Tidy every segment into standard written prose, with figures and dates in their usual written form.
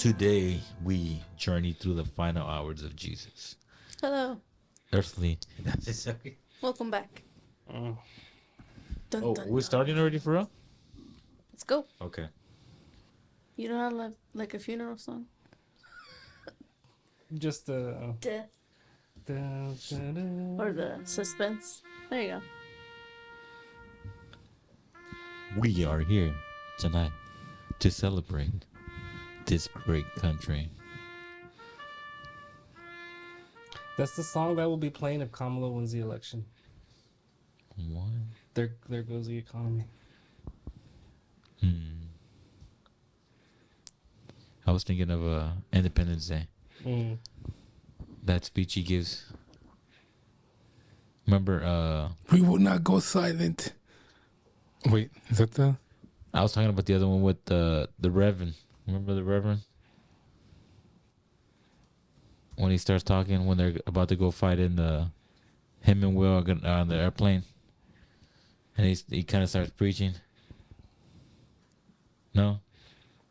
Today we journey through the final hours of Jesus. Hello. Earthly. Welcome back. Dun, We're starting already for real? Let's go. Okay. You don't have like a funeral song? Just the Death. Or the suspense. There you go. We are here tonight to celebrate this great country. That's the song that will be playing if Kamala wins the election. What? There goes the economy. I was thinking of Independence Day. That speech he gives. Remember, we will not go silent. Wait, is that the? I was talking about the other one with the Reverend. Remember the Reverend? When he starts talking, when they're about to go fight in him and Will are on the airplane. And he kind of starts preaching. No?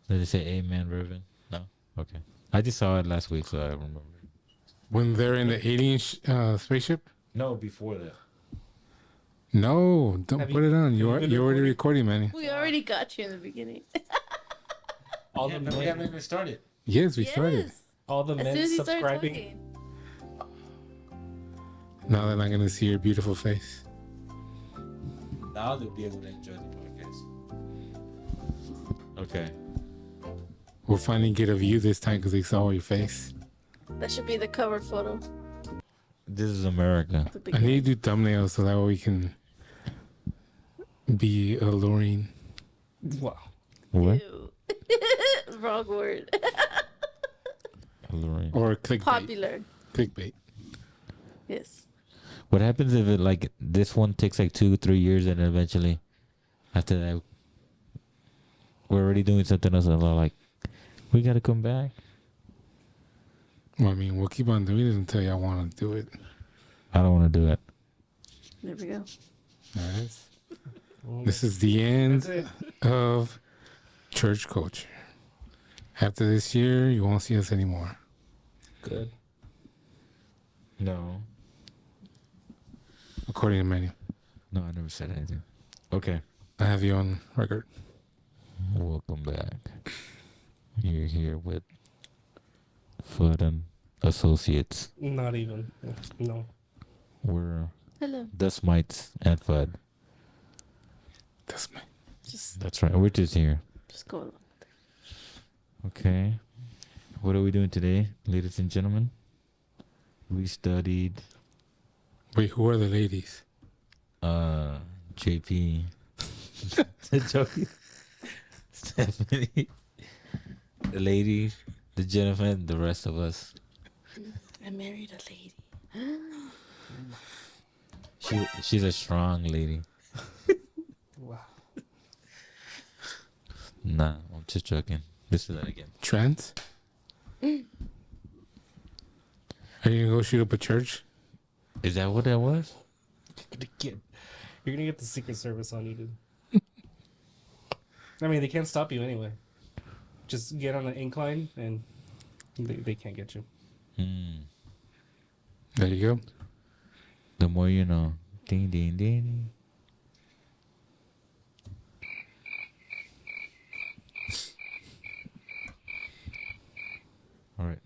Did they say amen, Reverend? No? Okay. I just saw it last week, so I remember. When they're in the alien spaceship? No, before that. No, don't put it on. You're already recording, man. We already got you in the beginning. All Yeah, the but we men, haven't even started. Yes, we started. all the As soon men as you start subscribing. talking. Now they're not gonna see your beautiful face. Now they'll be able to enjoy the podcast. Okay. We'll finally get a view this time because they saw your face. That should be the cover photo. This is America. The I beginning. need to do thumbnails so that way we can be alluring. Wow. What? Ew. Wrong word. Alluring. Or clickbait. Popular. Clickbait. Yes. What happens if this one takes like 2-3 years and eventually after that we're already doing something else and they're like, we gotta come back? Well, I mean, we'll keep on doing it until y'all want to do it. I don't want to do it. There we go. All right. This is the end That's of church culture. After this year, you won't see us anymore. Good. No. According to Manny. No, I never said anything. Okay. I have you on record. Welcome back. You're here with Foot and Associates. Not even. No. We're Hello. Dustmites and Fud. That's me. That's right. We're just here. Just go along. Okay. What are we doing today, ladies and gentlemen? We studied Wait, who are the ladies? JP. Joking. Stephanie. The ladies, the gentlemen, the rest of us. I married a lady. She's a strong lady. Wow. Nah, I'm just joking. This is that again. Trans? Are you going to go shoot up a church? Is that what that was? You're gonna get the Secret Service on you, dude. I mean, they can't stop you anyway. Just get on an incline and they can't get you. There you go. The more you know. Ding, ding, ding. All right.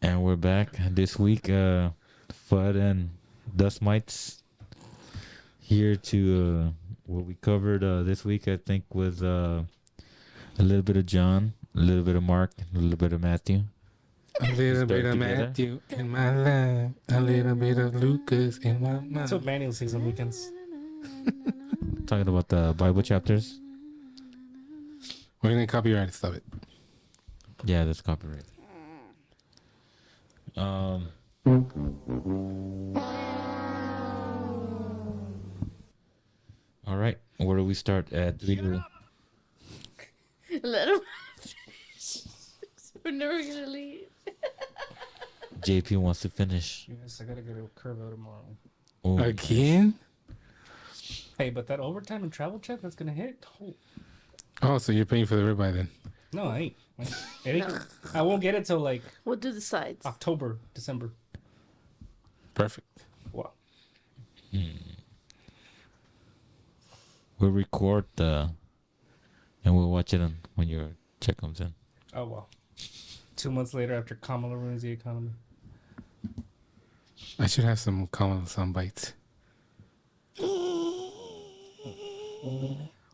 And we're back this week. Fud and Dust Mites here to what we covered this week, I think, was a little bit of John, a little bit of Mark, a little bit of Matthew. A little bit of together. Matthew in my life. A little bit of Lucas in my mind. That's what Manuel sings on weekends. Talking about the Bible chapters. We're going to copyright stuff it. Yeah, that's copyright. All right. Where do we start at? Let him finish. We're never gonna leave. JP wants to finish. Yes, I gotta go to Curvo tomorrow. Oh, Again? Hey, but that overtime and travel check that's gonna hit. Oh. Oh, so you're paying for the ribeye then? No, I ain't. It ain't. No. I won't get it till like We'll do the sides. October, December. Perfect. Wow. We'll record and we'll watch it when your check comes in. Oh wow. 2 months later, after Kamala ruins the economy. I should have some common sound bites.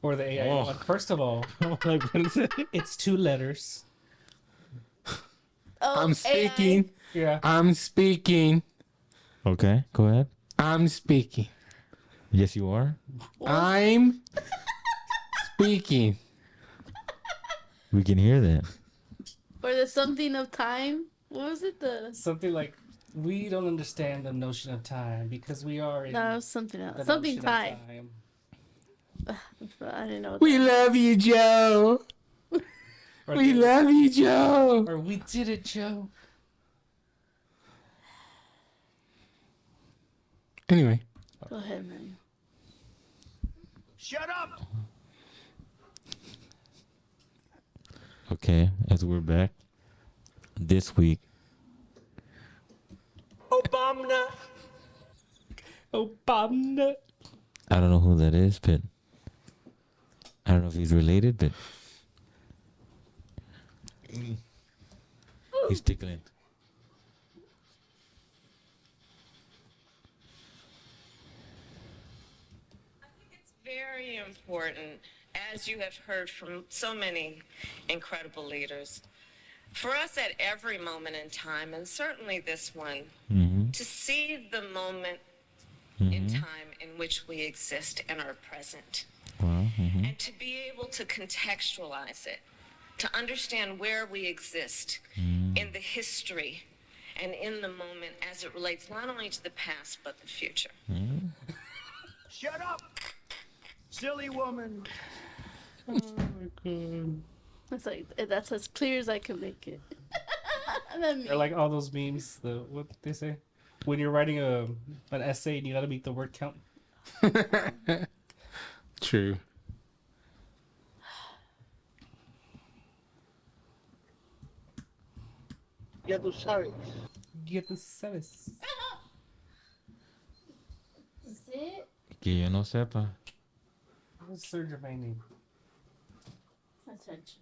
Or the AI Oh. one. First of all, it's 2 letters. Oh, I'm speaking. Yeah. I'm speaking. Okay, go ahead. I'm speaking. Yes, you are. I'm speaking. We can hear that. Or the something of time. What was it? Something like, we don't understand the notion of time because we are in No, it was something else. the Something notion of time. I didn't know. We love you, Joe. Or We the- love you, Joe. Or we did it, Joe. Anyway, Go ahead, man. Shut up! Okay, as we're back this week, Obama! Obama. I don't know who that is, but I don't know if he's related, but he's tickling. I think it's very important, as you have heard from so many incredible leaders, for us at every moment in time, and certainly this one, to see the moment in time in which we exist and are present, Wow. and to be able to contextualize it, to understand where we exist in the history and in the moment as it relates not only to the past but the future. Shut up! Silly woman! It's like that's as clear as I can make it. And then Or like all those memes, what they say? When you're writing an essay and you gotta meet the word count. true. Ya tú sabes. Get the service. Is it? Que yo no sepa. What's Sir Germain name? Attention.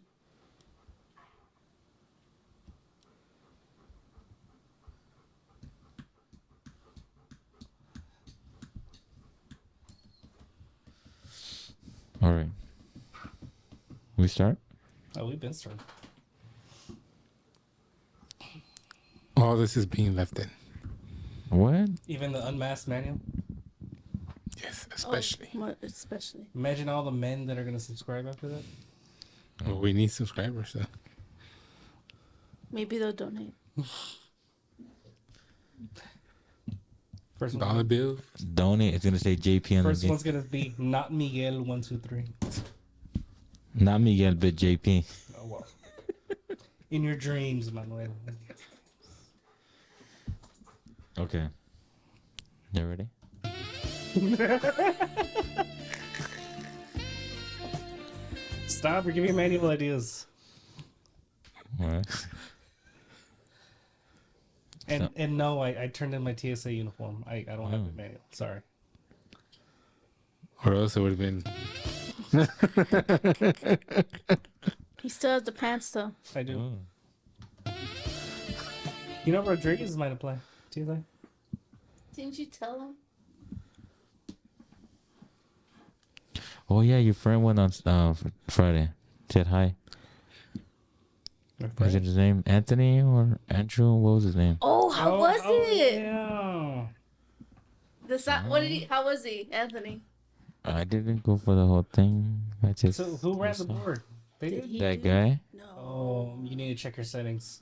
All right. We start? Oh, we've been starting. All this is being left in. What? Even the unmasked manual. Yes, especially. Oh, what especially? Imagine all the men that are gonna subscribe after that. Well, we need subscribers. So. Maybe they'll donate. First Dollar one, bills. Donate. It's going to say JP on first the one's gonna be not Miguel 123. Not Miguel, but JP. Oh well. In your dreams, Manuel. Okay. You ready? Stop! You're giving manual ideas. All right. And no, I turned in my TSA uniform. I don't have the manual. Sorry. Or else it would have been. He still has the pants though. I do. Oh. You know Rodriguez might apply. TSA. Didn't you tell him? Oh, yeah, your friend went on Friday. Said hi. Was it his name? Anthony or Andrew? What was his name? Oh, how was it? Yeah. What did he? How was he, Anthony? I didn't go for the whole thing. I just So who ran the board? They Did did. he that do- guy? No. Oh, you need to check your settings.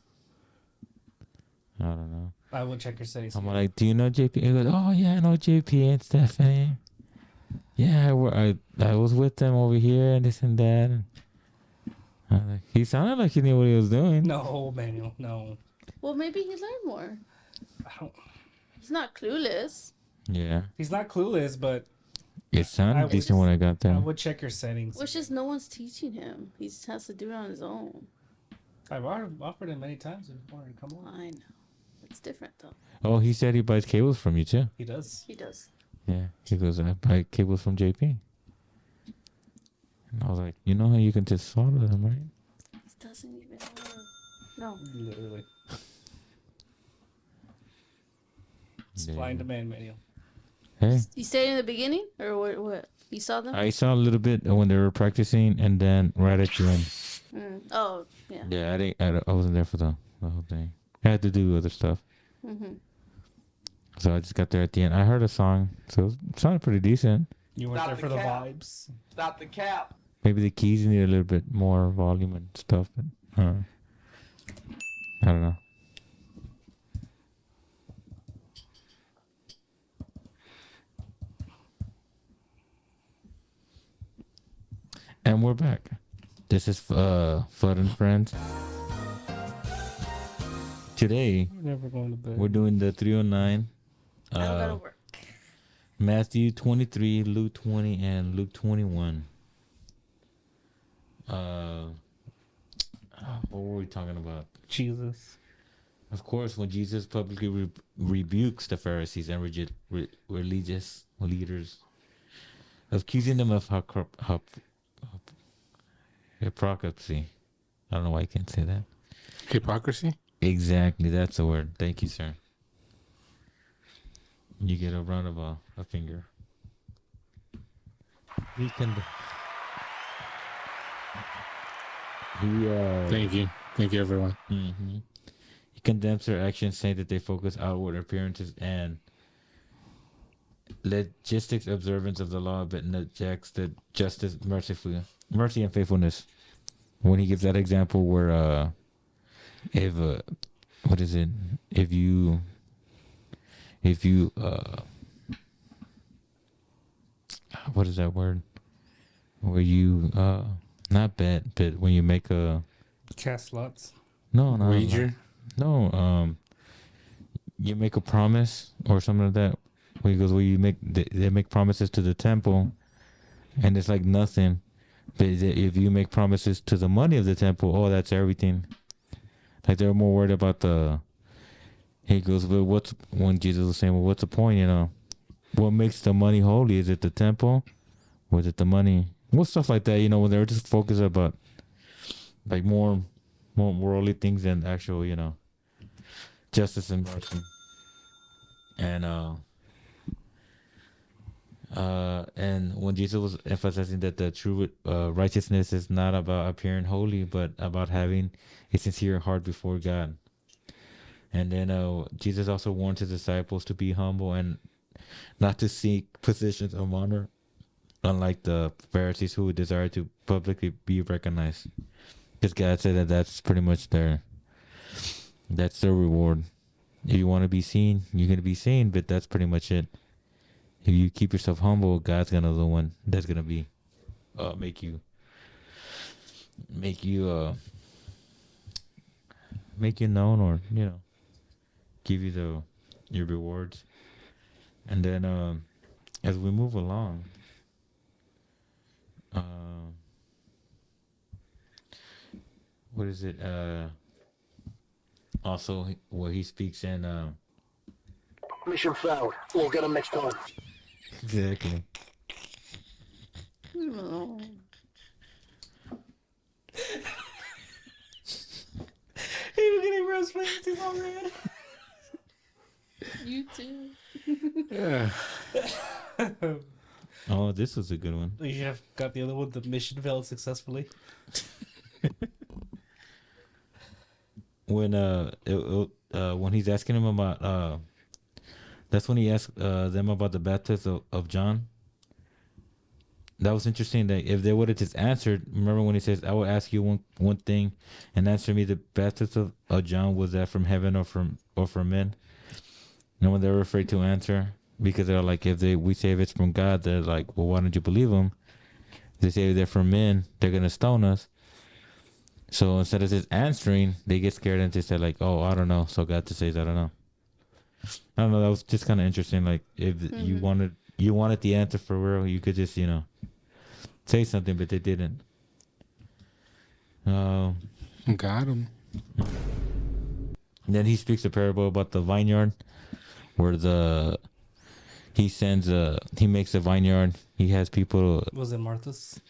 I don't know. I will check your settings. I'm like, do you know JP? He goes, oh yeah, I know JP and Stephanie. Yeah, I was with them over here and this and that. And I was like, he sounded like he knew what he was doing. No, Manuel, no. Well, maybe he learned more. I don't. He's not clueless. Yeah. He's not clueless, but It sounded would decent when I got I there. would check your settings. Well, it's just no one's teaching him. He just has to do it on his own. I've offered him many times and wanted to come on. I know. It's different though. Oh, he said he buys cables from you too. He does. He does. Yeah, he goes, I buy cables from JP. And I was like, you know how you can just solder them, right? It doesn't even work. No. Literally. Yeah. Supply and demand manual. Hey, You stayed in the beginning, or what? You saw them? I saw a little bit when they were practicing, and then right at the end. Oh, yeah. Yeah, I wasn't there for the whole thing. I had to do other stuff. Mm-hmm. So I just got there at the end. I heard a song, so it sounded pretty decent. You weren't Stop there the for the cap. vibes. Stop the cap. Maybe the keys need a little bit more volume and stuff. But, I don't know. And we're back. This is Flood and Friends. Today, We're never going to bed. we're doing the 309. I don't gotta work. Matthew 23, Luke 20, and Luke 21. What were we talking about? Jesus. Of course, when Jesus publicly rebukes the Pharisees and religious leaders, accusing them of hypocrisy. I don't know why I can't say that. Hypocrisy? Exactly, that's the word. Thank you, sir. You get a round of a finger. He can. Thank you. Thank you, everyone. Mm-hmm. He condemns their actions, saying that they focus outward appearances and logistics observance of the law, but neglects the justice, mercy and faithfulness. When he gives that example where, if what is it? If you what is that word? Where you not bet, but when you make a Cast lots. no Wager? no you make a promise or something like that. Where he goes, where you make they make promises to the temple, and it's like nothing. But if you make promises to the money of the temple, oh, that's everything. Like they're more worried about the. He goes, but when Jesus was saying, well, what's the point? You know, what makes the money holy? Is it the temple, or is it the money? Well, stuff like that. You know, when they're just focused about like more worldly things than actual, you know, justice and mercy. And when Jesus was emphasizing that the true righteousness is not about appearing holy, but about having a sincere heart before God. And then Jesus also warned his disciples to be humble and not to seek positions of honor, unlike the Pharisees who desire to publicly be recognized. Because God said that that's pretty much that's their reward. If you want to be seen, you're going to be seen, but that's pretty much it. If you keep yourself humble, God's gonna be the one that's gonna be make you known, or you know, give you your rewards. And then as we move along, what is it? Also, where he speaks in Mission failed. We'll get them next time. exactly. No. Even getting Rose Flames, he's all red. You too. Yeah. Oh, this was a good one. You should have got the other one. The mission failed successfully. When he's asking him about that's when he asked them about the baptism of John. That was interesting. That if they would have just answered, remember when he says, "I will ask you one thing, and answer me." The baptism of John, was that from heaven or from men? And when they were afraid to answer, because they're like, we say if it's from God, they're like, well, why don't you believe them? If they say they're from men, they're gonna stone us. So instead of just answering, they get scared and they say like, oh, I don't know. So God just says, I don't know. I don't know. That was just kind of interesting. Like if you wanted you wanted the answer for real, you could just, you know, say something, but they didn't. Got him. Then he speaks a parable about the vineyard, where he makes a vineyard. He has people. Was it Martha's?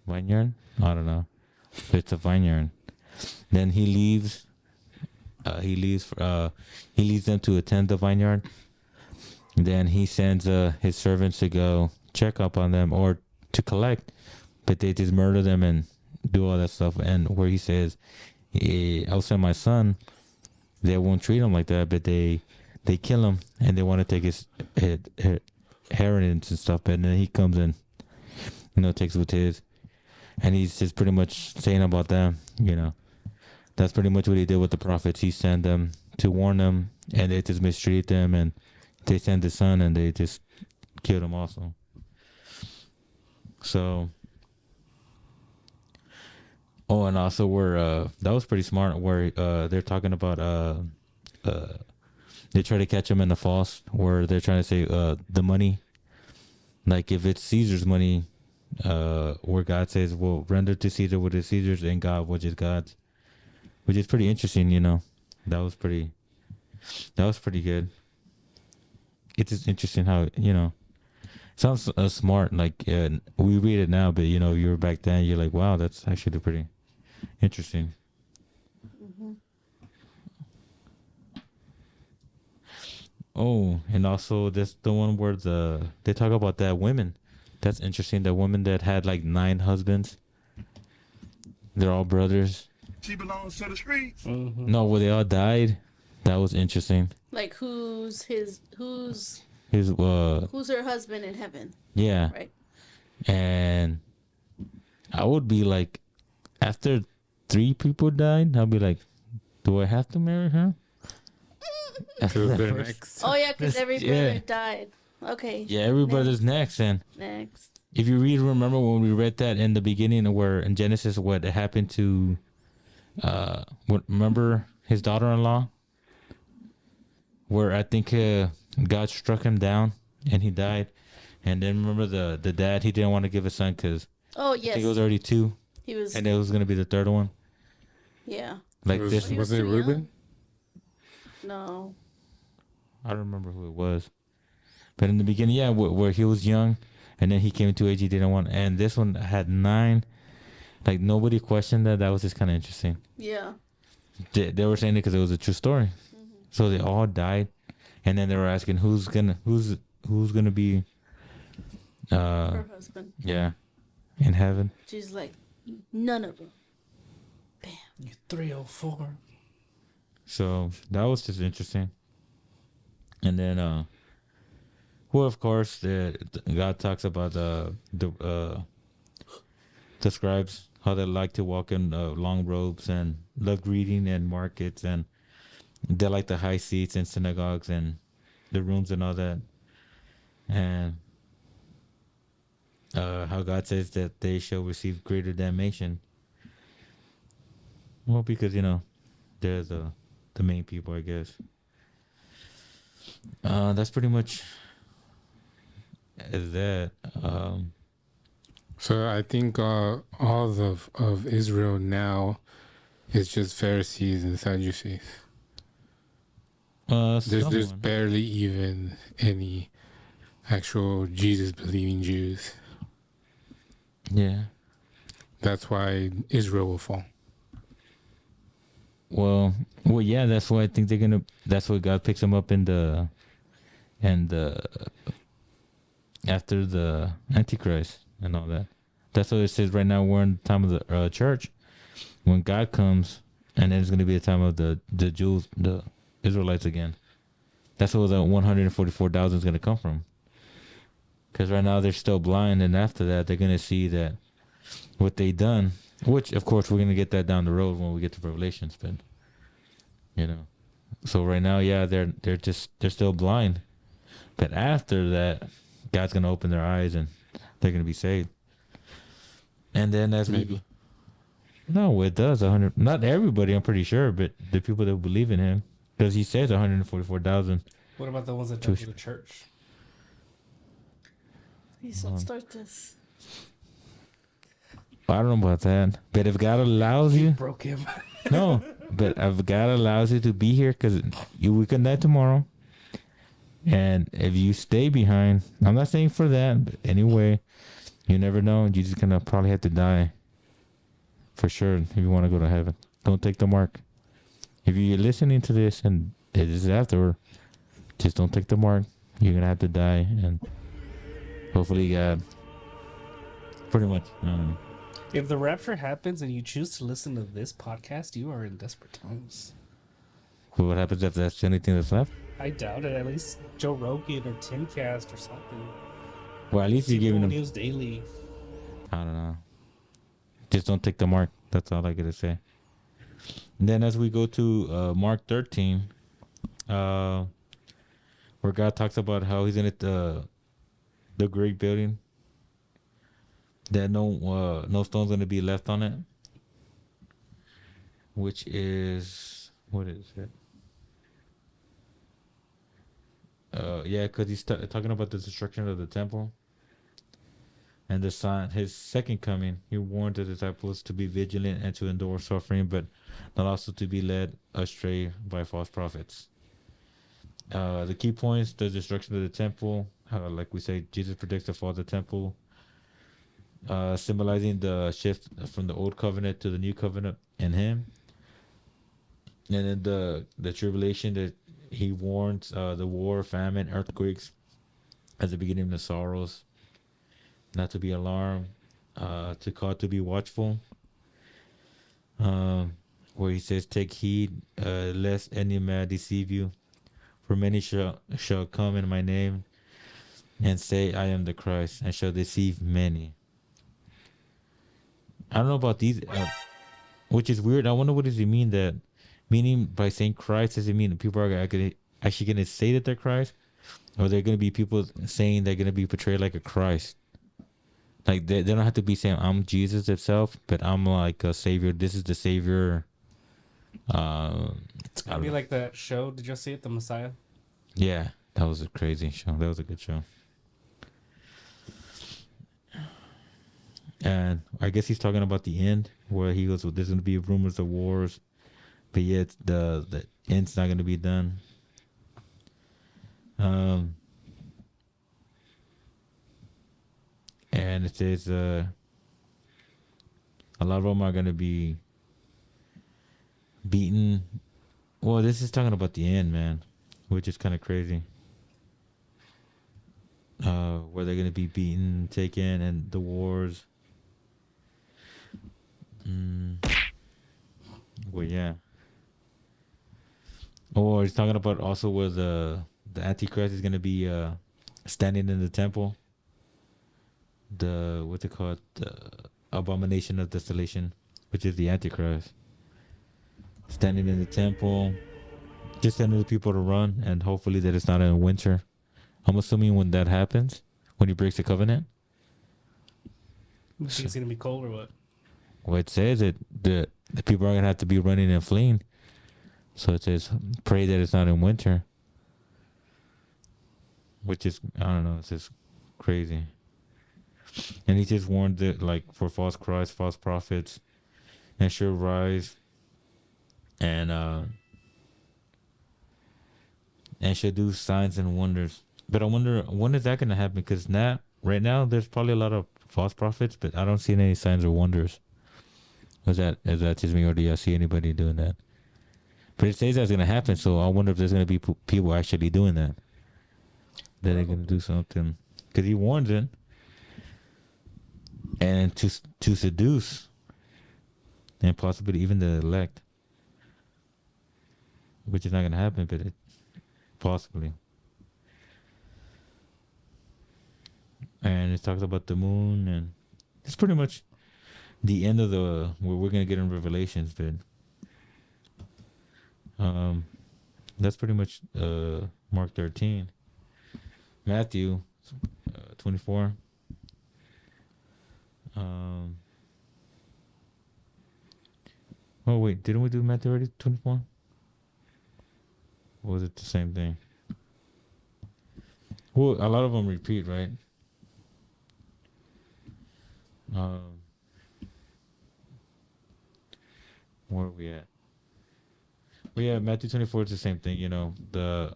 Vineyard? I don't know. But it's a vineyard. Then he leaves. He leads them to attend the vineyard. Then he sends his servants to go check up on them or to collect, but they just murder them and do all that stuff. And where he says, I'll send my son, they won't treat him like that, but they kill him and they want to take his inheritance and stuff. And then he comes and, you know, takes what's his. And he's just pretty much saying about them, you know. That's pretty much what he did with the prophets. He sent them to warn them, and they just mistreat them, and they sent the son, and they just killed him also. So, and also where that was pretty smart. Where they're talking about they try to catch him in the false, where they're trying to say the money, like if it's Caesar's money, where God says, "Well, render to Caesar what is Caesar's, and God what is God's." Which is pretty interesting, you know. That was pretty good. It's just interesting how, you know, it sounds smart. Like we read it now, but you know, you were back then. You're like, wow, that's actually pretty interesting. Mm-hmm. Oh, and also this the one where they talk about that women. That's interesting. The women that had like 9 husbands. They're all brothers. She belongs to the streets. Mm-hmm. No, well, they all died. That was interesting. Like who's His her husband in heaven? yeah. Right. And I would be like, after 3 people died, I'll be like, do I have to marry her? After Who's that there first- next? Oh yeah, because every Yeah. brother died. Okay. Yeah, every brother's next. And Next. if you remember when we read that in the beginning, where in Genesis, what happened to, remember his daughter-in-law? Where I think God struck him down and he died. And then remember the dad, he didn't want to give a son because Oh I yes. think it was already 2. He was. And it was going to be the 3rd one. Yeah. Like was, this. He was was it too Reuben? No. I don't remember who it was. But in the beginning, yeah, where he was young, and then he came to age he didn't want. And this one had 9. Like, nobody questioned that. That was just kind of interesting. Yeah. They were saying it because it was a true story. Mm-hmm. So they all died. And then they were asking who's gonna be Her husband. yeah, in heaven. She's like, none of them. Bam. You 304. So that was just interesting. And then well, of course, God talks about the scribes, how they like to walk in long robes and love reading in markets, and they like the high seats in synagogues and the rooms and all that. And how God says that they shall receive greater damnation. Well, because, you know, they're the main people, I guess. That's pretty much that. So I think all of Israel now is just Pharisees and Sadducees. There's barely even any actual Jesus believing Jews. Yeah. That's why Israel will fall. Well, yeah. That's why I think they're gonna. That's why God picks them up after the Antichrist and all that. That's what it says right now. We're in the time of the church, when God comes, and then it's gonna be the time of the Jews, the Israelites again. That's where the 144,000 is gonna come from. Because right now they're still blind, and after that they're gonna see that what they done. Which, of course, we're gonna get that down the road when we get to Revelations, but you know. So right now, yeah, they're still blind, but after that, God's gonna open their eyes and they're gonna be saved. And then Maybe. No, it does 100. Not everybody, I'm pretty sure, but the people that believe in Him, because He says 144,000. What about the ones that don't go to church? Please don't start this. I don't know about that, but if God allows you, Broke him. no, but if God allows you to be here, because we can die tomorrow, and if you stay behind, I'm not saying for that, but anyway, you never know. You're just gonna probably have to die for sure if you want to go to heaven. Don't take the mark. If you're listening to this and it is after, just don't take the mark. You're gonna have to die, and hopefully God. Pretty much. If the rapture happens and you choose to listen to this podcast, you are in desperate times. What happens if that's anything that's left? I doubt it. At least Joe Rogan or Timcast or something. Well, at least you're giving them. News Daily. I don't know. Just don't take the mark. That's all I gotta say. And then as we go to Mark 13, where God talks about how He's in it the great building, that no stone's gonna be left on it, which is, what is it? Yeah, because he's talking about the destruction of the temple and the sign, his second coming. He warned the disciples to be vigilant and to endure suffering, but not also to be led astray by false prophets. The key points: the destruction of the temple, like we say, Jesus predicts the fall of the temple, symbolizing the shift from the old covenant to the new covenant in Him. And then the tribulation that He warns, the war, famine, earthquakes as the beginning of the sorrows, not to be alarmed, to call to be watchful. Where He says, "Take heed, lest any man deceive you, for many shall come in my name, and say, I am the Christ, and shall deceive many." I don't know about these, which is weird. I wonder what does He mean that, meaning by saying Christ, does it mean that people are actually going to say that they're Christ? Or they're going to be people saying they're going to be portrayed like a Christ? Like they don't have to be saying I'm Jesus itself, but I'm like a savior. This is the savior. It's gonna be like that show. Did you see it, The Messiah? Yeah, that was a crazy show. That was a good show. And I guess he's talking about the end, where he goes, well, there's going to be rumors of wars, but yet the end's not going to be done. And it says a lot of them are going to be beaten. Well, this is talking about the end, man, which is kind of crazy. Where they're going to be beaten, taken, and the wars. Well, yeah. Or he's talking about also where the Antichrist is going to be standing in the temple. What's it called? The abomination of desolation, which is the Antichrist. Standing in the temple, just telling the people to run, and hopefully that it's not in winter. I'm assuming when that happens, when he breaks the covenant. You think it's gonna be cold or what? Well, it says that the people are going to have to be running and fleeing. So it says, pray that it's not in winter. Which is, I don't know, it's just crazy. And he just warned that, like, for false Christ, false prophets, and shall rise, and shall do signs and wonders. But I wonder, when is that going to happen? Because right now, there's probably a lot of false prophets, but I don't see any signs or wonders. Is that just me, or do you see anybody doing that? But it says that's going to happen, so I wonder if there's going to be people actually doing that. That they're going to do something. Because he warns it. And to seduce. And possibly even the elect. Which is not going to happen, but it possibly. And it talks about the moon, and it's pretty much the end of where we're going to get in Revelations, but that's pretty much Mark 13. Matthew 24. Oh wait, didn't we do Matthew already? 24? Or was it the same thing? Well, a lot of them repeat, right? Um, where are we at? Well, yeah, Matthew 24 is the same thing. The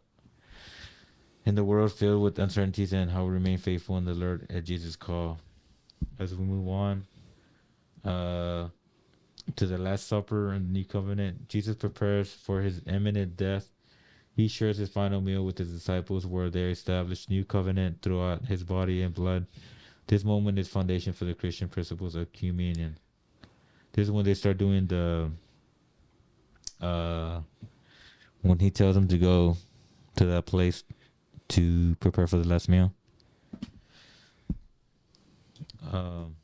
in the world filled with uncertainties and how we remain faithful in the Lord at Jesus' call. As we move on, to the Last Supper and the New Covenant, Jesus prepares for his imminent death. He shares his final meal with his disciples, where they establish new covenant throughout his body and blood. This moment is foundation for the Christian principles of communion. This is when they start doing the when he tells them to go to that place to prepare for the last meal. I'm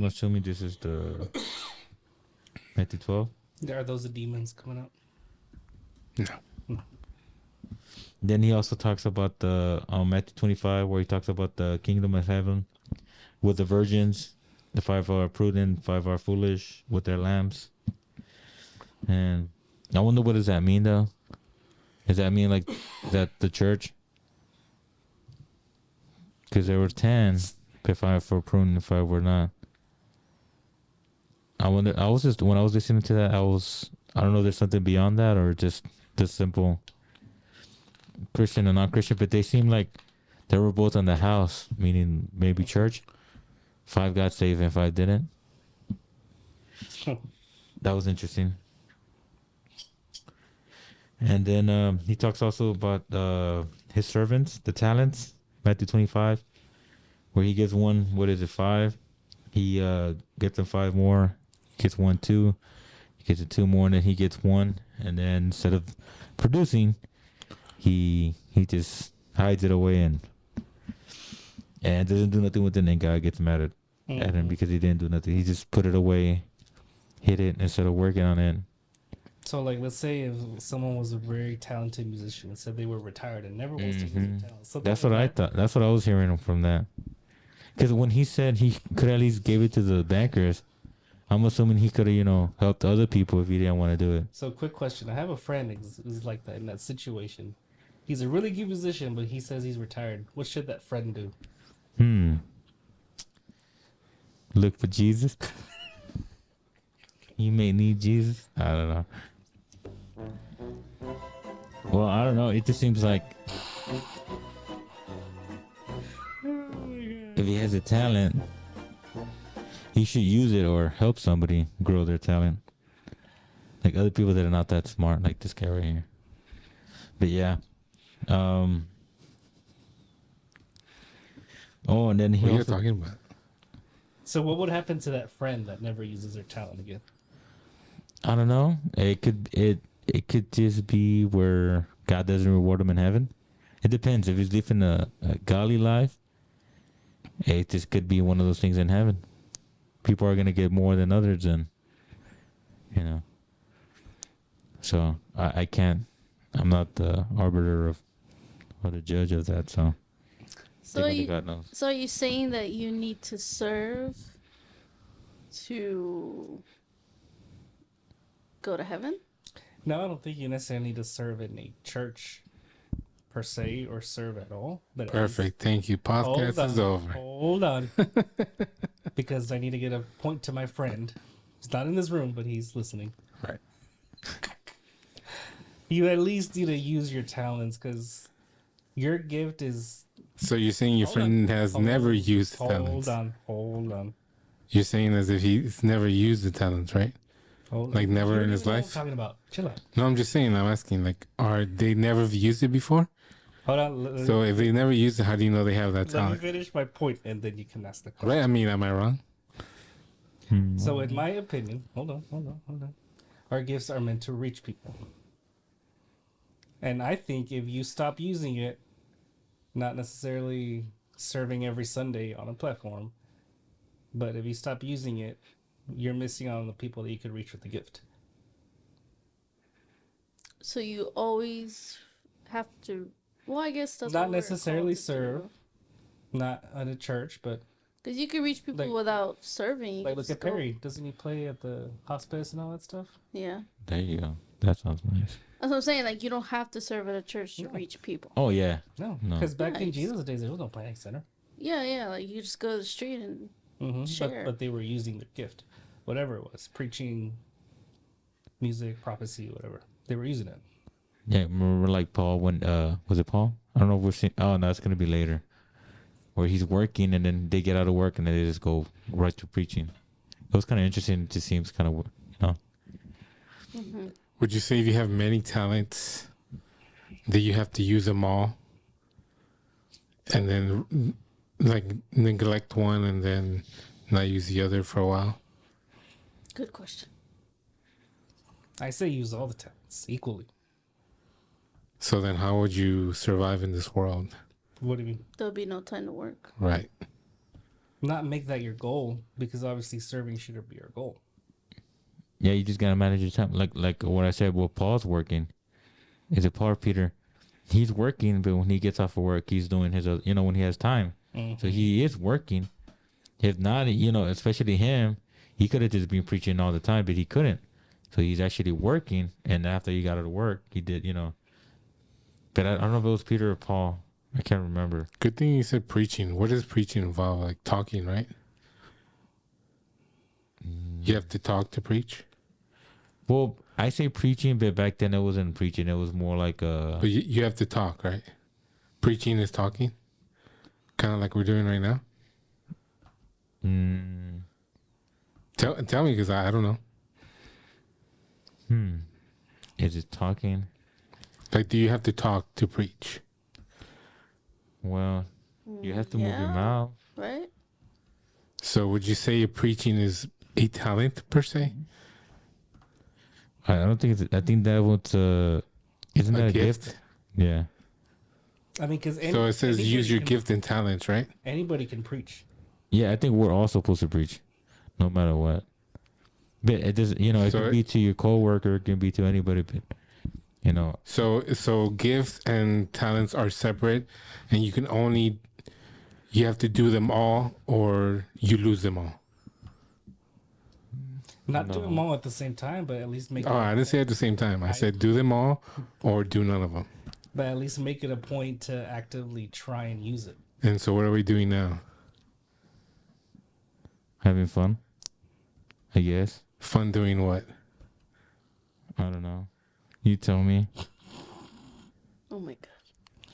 assuming this is the Matthew 12. Are those the demons coming out? No. Then he also talks about the Matthew 25, where he talks about the kingdom of heaven with the virgins. The 5 are prudent, 5 are foolish with their lamps. And I wonder, what does that mean, though? Does that mean like that the church? Because there were 10, but 5 were prudent and 5 were not. I wonder. I was just, when I was listening to that, I don't know if there's something beyond that, or just the simple Christian and non-Christian, but they seem like they were both on the house, meaning maybe church. 5 got saved and 5 didn't. That was interesting. And then he talks also about his servants, the talents, Matthew 25, where he gives one, 5? He gets them 5 more, gets 1, 2, he gets it 2 more, and then he gets 1, and then instead of producing, he just hides it away and doesn't do nothing with it, and God gets mad at him because he didn't do nothing. He just put it away, hid it instead of working on it. So, like, let's say if someone was a very talented musician and said they were retired and never was to use their talent. So That's what I thought. That's what I was hearing from that. Because when he said he could at least give it to the bankers, I'm assuming he could have, helped other people if he didn't want to do it. So, quick question. I have a friend who's like that in that situation. He's a really good musician, but he says he's retired. What should that friend do? Look for Jesus. You may need Jesus. I don't know. Well, I don't know. It just seems like if he has a talent, he should use it or help somebody grow their talent. Like other people that are not that smart, like this guy right here. But yeah. Oh, and then he What are you also, talking about? So, what would happen to that friend that never uses their talent again? I don't know. It could just be where God doesn't reward him in heaven. It depends. If he's living a godly life, it just could be one of those things in heaven. People are gonna get more than others, and So I can't. I'm not the arbiter of or the judge of that. So only God knows. So are you saying that you need to serve to go to heaven? No, I don't think you necessarily need to serve in a church per se or serve at all. But Perfect. Thank you. Podcast is over. Hold on. Because I need to get a point to my friend. He's not in this room, but he's listening. Right. You at least need to use your talents because your gift is. So you're saying your friend has never used talents? Hold on. You're saying as if he's never used the talents, right? Hold Like on. never You in don't his even know what life? I'm talking about. Chill out. No, I'm just saying. I'm asking. Like, are they never used it before? Hold on. So if they never used it, how do you know they have that Let me talent? finish my point, and then you can ask the question. Right? I mean, am I wrong? So, in my opinion, hold on. Our gifts are meant to reach people. And I think if you stop using it, not necessarily serving every Sunday on a platform, but if you stop using it, you're missing out on the people that you could reach with the gift. So you always have to. Well, I guess that's Not necessarily serve, Because not at a church, but you can reach people Like- without serving. You like can look just at go- Perry. Doesn't he play at the hospice and all that stuff? Yeah, There you go. That sounds nice. that's what I'm saying. Like you don't have to serve at a church to No. reach people. Oh yeah. No, No. because back in Nice. Jesus' days, there was no planning center. Yeah. Like you just go to the street and share. But they were using their gift, whatever it was, preaching, music, prophecy, whatever. They were using it. Yeah, remember like Paul when was it Paul? I don't know if we're seeing. Oh no, it's gonna be later, where he's working and then they get out of work and then they just go right to preaching. It was kind of interesting. It just seems kind of, Would you say if you have many talents that you have to use them all, and then like neglect one and then not use the other for a while? Good question. I say use all the talents equally. So then how would you survive in this world? What do you mean? There'll be no time to work. Right. Not make that your goal, because obviously serving shouldn't be your goal. Yeah, you just gotta manage your time. Like what I said. Well, Paul's working. Is it Paul or Peter? He's working, but when he gets off of work, he's doing his. When he has time. So he is working. If not, especially him, he could have just been preaching all the time, but he couldn't. So he's actually working, and after he got out of work, he did. But I don't know if it was Peter or Paul. I can't remember. Good thing you said preaching. What does preaching involve? Like talking, right? You have to talk to preach? Well, I say preaching, but back then it wasn't preaching. It was more like But you have to talk, right? Preaching is talking? Kind of like we're doing right now? Tell me, because I don't know. Is it talking? Like, do you have to talk to preach? Well, you have to move your mouth. Right? So would you say preaching is a talent per se? I don't think it's. I think that was isn't that a gift? Yeah. I mean, because So it says use your gift and talents, right? Anybody can preach. Yeah, I think we're all supposed to preach, no matter what. But it doesn't. It So can be to your coworker. It can be to anybody. But So gifts and talents are separate, and you have to do them all, or you lose them all. Not do them all at the same time, but at least make. Oh, I didn't say at the same time. I said do them all, or do none of them. But at least make it a point to actively try and use it. And so, what are we doing now? having fun, I guess. Fun doing what? I don't know. You tell me. Oh my god.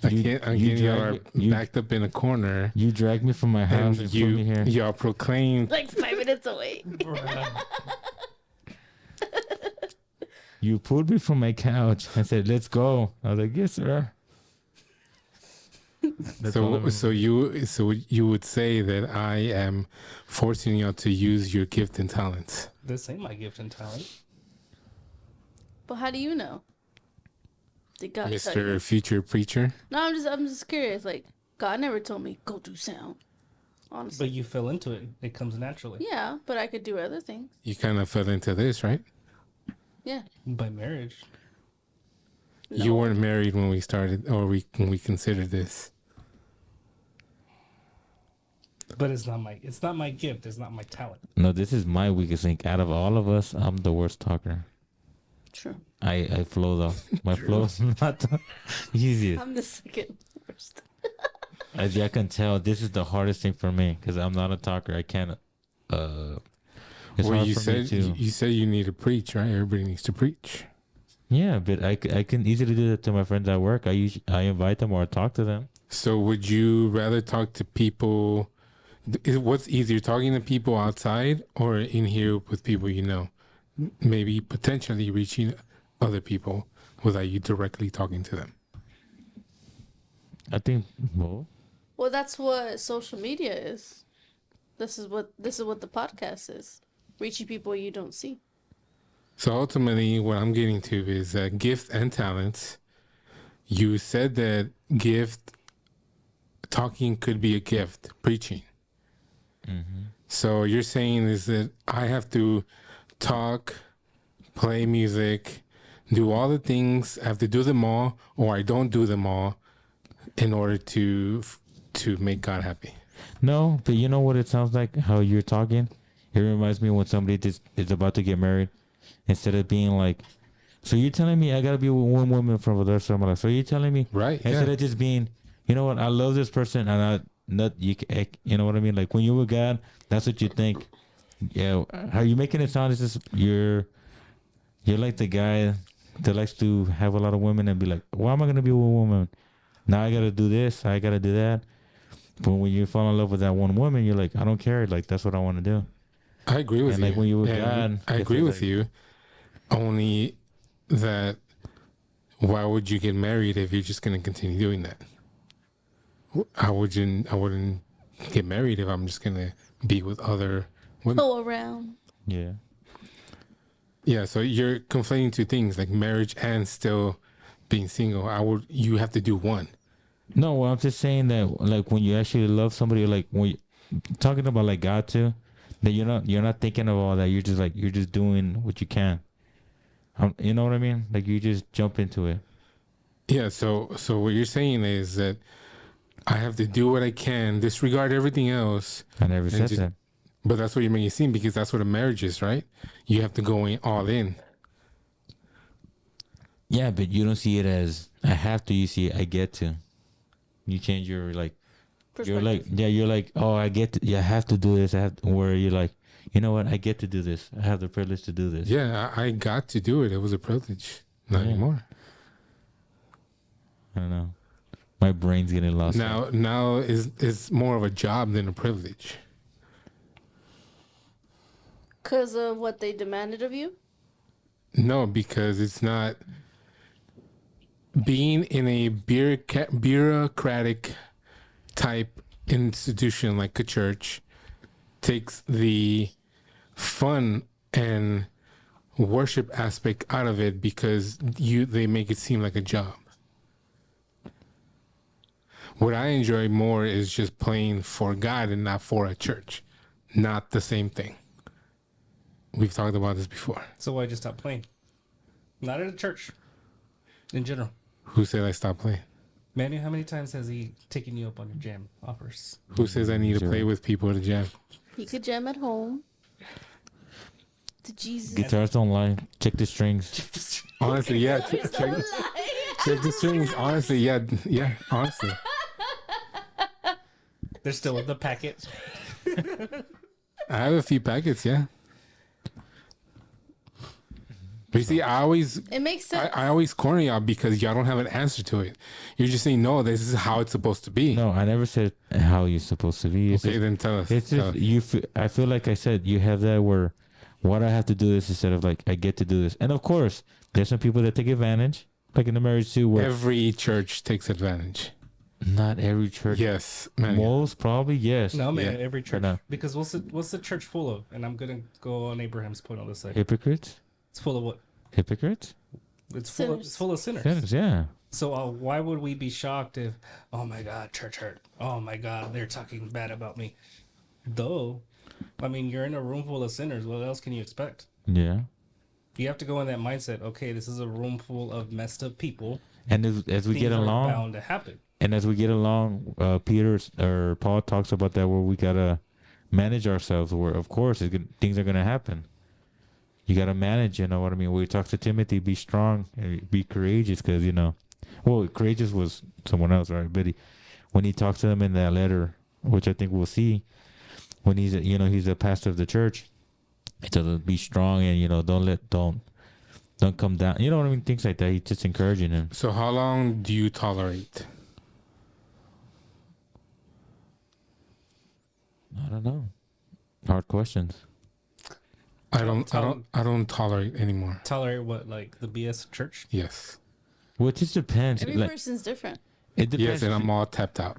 I'm getting y'all backed up in a corner. You dragged me from my house and put me here. Y'all proclaimed. Like 5 minutes away. You pulled me from my couch and said, "Let's go." I was like, "Yes, sir." So you would say that I am forcing y'all to use your gift and talents. This ain't my gift and talent. But how do you know? Did God tell you? Mr. Future Preacher. No, I'm just curious. Like, God never told me go do sound. Honestly. But you fell into it. It comes naturally. Yeah, but I could do other things. You kind of fell into this, right? Yeah. By marriage. No. You weren't married when we started, or when we considered this. But it's not my gift. It's not my talent. No, this is my weakest link. Out of all of us, I'm the worst talker. True. I flow though. My flow is not the easiest. I'm the second worst. As you can tell, this is the hardest thing for me because I'm not a talker. I can't. It's Well, hard you for me said to. you said you need to preach, right? Everybody needs to preach. Yeah, but I can easily do that to my friends at work. I invite them or talk to them. So would you rather talk to people? What's easier, talking to people outside or in here with people you know? Maybe potentially reaching other people without you directly talking to them. I think well, Well, that's what social media is. This is what the podcast is. Reaching people you don't see. So ultimately, what I'm getting to is gifts and talents. You said that talking could be a gift, preaching. mm-hmm. So you're saying is that I have to talk, play music, do all the things. I have to do them all, or I don't do them all, in order to make God happy. No, but you know what it sounds like? How you're talking? It reminds me when somebody just is about to get married. Instead of being like, so you're telling me I got to be with one woman for the rest of my life. So you're telling me, Right, instead yeah. of just being, you know what, I love this person and not you know what I mean. Like when you're with God, that's what you think. Yeah, how you making it sound is just you're like the guy that likes to have a lot of women and be like, why am I gonna be with a woman? Now I gotta do this, I gotta do that. But when you fall in love with that one woman, you're like, I don't care. Like that's what I want to do. I agree with And you. like when you're with And God, I it agree feels with like- you. Only that, why would you get married if you're just gonna continue doing that? I wouldn't get married if I'm just gonna be with other women. Go around. Yeah. Yeah, so you're conflating two things, like marriage and still being single. You have to do one. No, well, I'm just saying that like when you actually love somebody, like when you talking about like God too, that you're not thinking of all that. You're just doing what you can. You know what I mean? Like you just jump into it. Yeah, so what you're saying is that I have to do what I can, disregard everything else. I never said just- that. But that's what you're making it seem, because that's what a marriage is, right? You have to go all in. Yeah, but you don't see it as I have to. You see it, I get to. You change your like. You're like, Perspective. yeah, you're like, oh, I get to, yeah, I have to do this. I have to, where you're like, you know what? I get to do this. I have the privilege to do this. Yeah, I got to do it. It was a privilege. Not Yeah. anymore. I don't know. My brain's getting lost. Now is more of a job than a privilege. Because of what they demanded of you? No, because it's not being in a bureaucratic type institution like a church takes the fun and worship aspect out of it, because they make it seem like a job. What I enjoy more is just playing for God and not for a church. Not the same thing. We've talked about this before. So why just stop playing? Not at a church. In general. Who said I stopped playing? Manny, how many times has he taken you up on your jam offers? Who says I need to play with people at a jam? You could jam at home. To Jesus. Guitars don't lie. Check the strings. Honestly, yeah. Please don't lie. Check the strings. Honestly, yeah. Honestly, They're still in the packet. I have a few packets. Yeah. But you see, I always It makes sense. I always corner y'all because y'all don't have an answer to it. You're just saying, no, this is how it's supposed to be. No, I never said how you're supposed to be. It's Okay, just, then tell us. it's Tell just us. you. I feel like I said you have that where, what I have to do this instead of like I get to do this. And of course, there's some people that take advantage, like in the marriage too, where Every church takes advantage. not every church. Yes, man. Most probably yes. No, man, Yeah. every church. no. Because what's the church full of? And I'm going to go on Abraham's point on this side. Hypocrites. It's full of what? Hypocrites. It's Sinners. full of sinners. Sinners, yeah. So why would we be shocked if, oh my God, church hurt. Oh my God, they're talking bad about me. Though, I mean, you're in a room full of sinners. What else can you expect? Yeah. You have to go in that mindset. Okay, this is a room full of messed up people. And as we Things get are along, bound to happen. and as we get along, Peter or Paul talks about that where we gotta manage ourselves. Where of course things are gonna happen. You gotta manage. You know what I mean? We talk to Timothy, be strong, and be courageous, because well, courageous was someone else, right? But when he talks to them in that letter, which I think we'll see, when he's a pastor of the church, he tells us be strong and don't come down. You know what I mean? Things like that. He's just encouraging him. So how long do you tolerate? I don't know. Hard questions. I don't tolerate anymore. Tolerate what, like the BS church? Yes. Well, it just depends. Every Like, person's different. it depends. Yes, and I'm all tapped out.